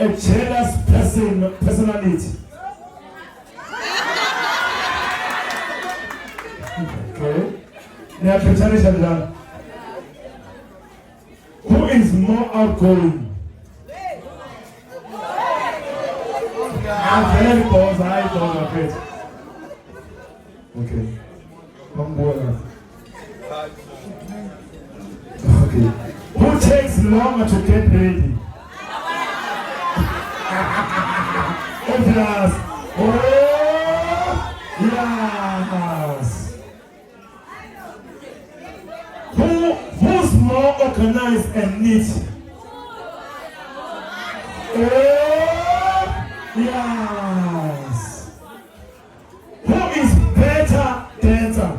a jealous personality. Okay. Now, who is more outgoing? I'm very close. I don't know it. Okay. Okay. Who takes longer to get ready? Obvious. Oh, yes. Who's more organized and neat? Oh, yes. Who is better dancer?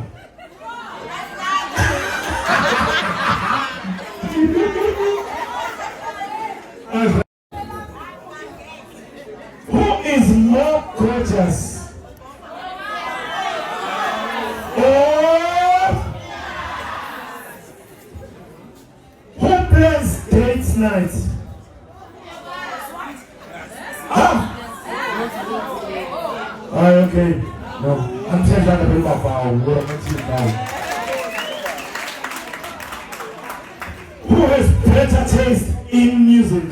Who is more gorgeous? Oh, who plans date night? Oh, okay. No, I'm just trying to bring up our work now. Who has better taste in music?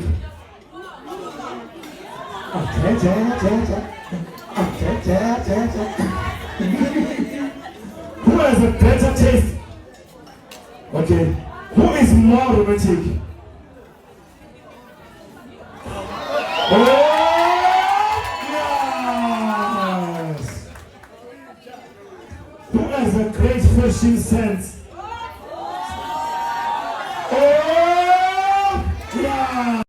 Who has a better taste? Okay. Who is more romantic? Oh, yes. Who has a great fashion sense? Oh, yeah.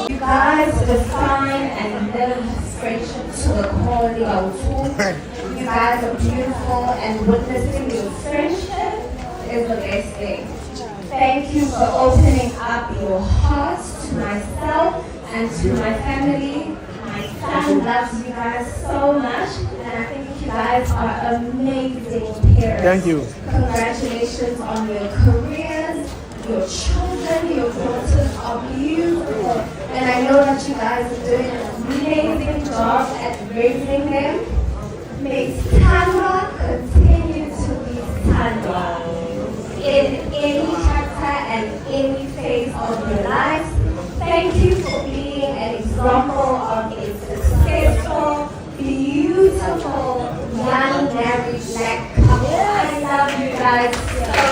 You guys define and live friendship to the quality of food. You guys are beautiful, and witnessing your friendship is the best thing. Thank you for opening up your hearts to myself and to my family. My son loves you guys so much, and I think you guys are amazing parents. Thank you. Congratulations on your careers. Your children, your daughters are beautiful, and I know that you guys are doing an amazing job at raising them. May Sandra continue to be Sandra in any chapter and any phase of your lives. Thank you for being an example of a successful, beautiful, young married black couple. I love you guys so much.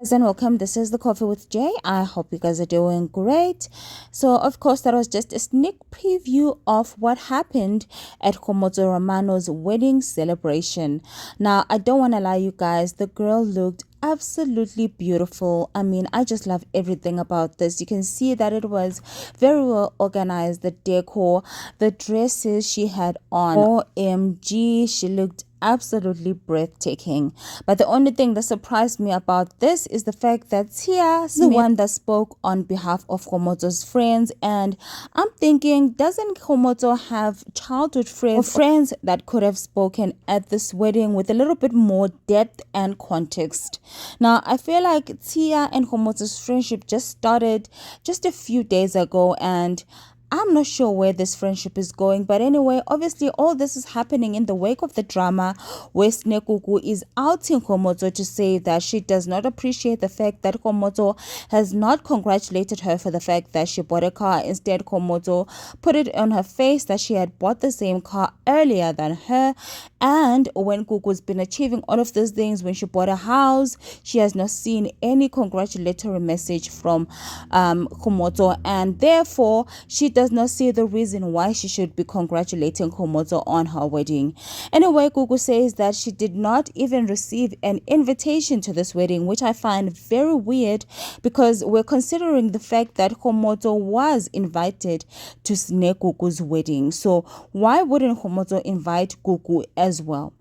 And welcome. This is the Coffee with Jay. I hope you guys are doing great. So of course that was just a sneak preview of what happened at Kgomotso Ramano's wedding celebration. Now I don't want to lie, you guys, the girl looked absolutely beautiful. I mean, I just love everything about this. You can see that it was very well organized, the decor, the dresses she had on. OMG, she looked absolutely breathtaking. But the only thing that surprised me about this is the fact that Tia is the one that spoke on behalf of Kgomotso's friends, and I'm thinking, doesn't Kgomotso have childhood friends or friends that could have spoken at this wedding with a little bit more depth and context? Now, I feel like Tia and Kgomotso's friendship just started just a few days ago, and I'm not sure where this friendship is going, but anyway, obviously all this is happening in the wake of the drama where Snekuku is outing Kgomotso to say that she does not appreciate the fact that Kgomotso has not congratulated her for the fact that she bought a car. Instead, Kgomotso put it on her face that she had bought the same car earlier than her, and when Kuku's been achieving all of these things, when she bought a house, she has not seen any congratulatory message from Kgomotso, and therefore she does not see the reason why she should be congratulating Kgomotso on her wedding. Anyway, Kuku says that she did not even receive an invitation to this wedding, which I find very weird because we're considering the fact that Kgomotso was invited to Snekuku's wedding. So why wouldn't Kgomotso invite Kuku as well?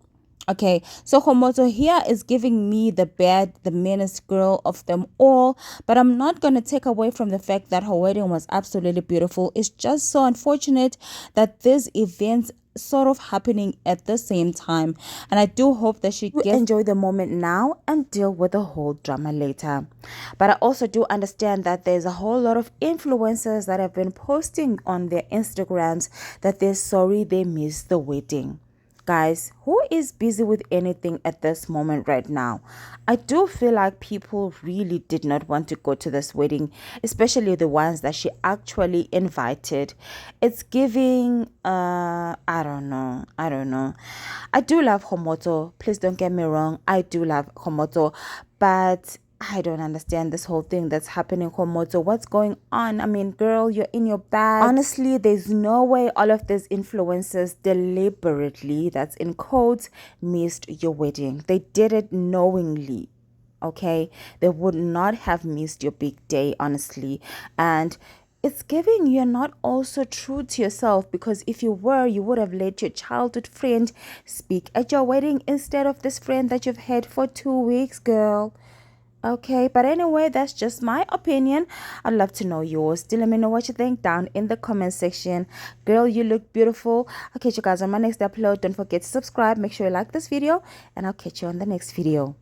Okay, so Kgomotso here is giving me the meanest girl of them all, but I'm not going to take away from the fact that her wedding was absolutely beautiful. It's just so unfortunate that these events sort of happening at the same time, and I do hope that she gets enjoy the moment now and deal with the whole drama later. But I also do understand that there's a whole lot of influencers that have been posting on their Instagrams that they're sorry they missed the wedding. Guys, who is busy with anything at this moment right now? I do feel like people really did not want to go to this wedding, especially the ones that she actually invited. It's giving, I don't know. I do love Kgomotso. Please don't get me wrong. I do love Kgomotso, but I don't understand this whole thing that's happening, Kgomotso. What's going on? I mean, girl, you're in your bag. Honestly, there's no way all of these influencers deliberately, that's in quotes, missed your wedding. They did it knowingly. Okay? They would not have missed your big day, honestly. And it's giving you're not also true to yourself, because if you were, you would have let your childhood friend speak at your wedding instead of this friend that you've had for 2 weeks, girl. Okay, but anyway, that's just my opinion. I'd love to know yours. Do let me know what you think down in the comment section. Girl, you look beautiful. I'll catch you guys on my next upload. Don't forget to subscribe. Make sure you like this video, and I'll catch you on the next video.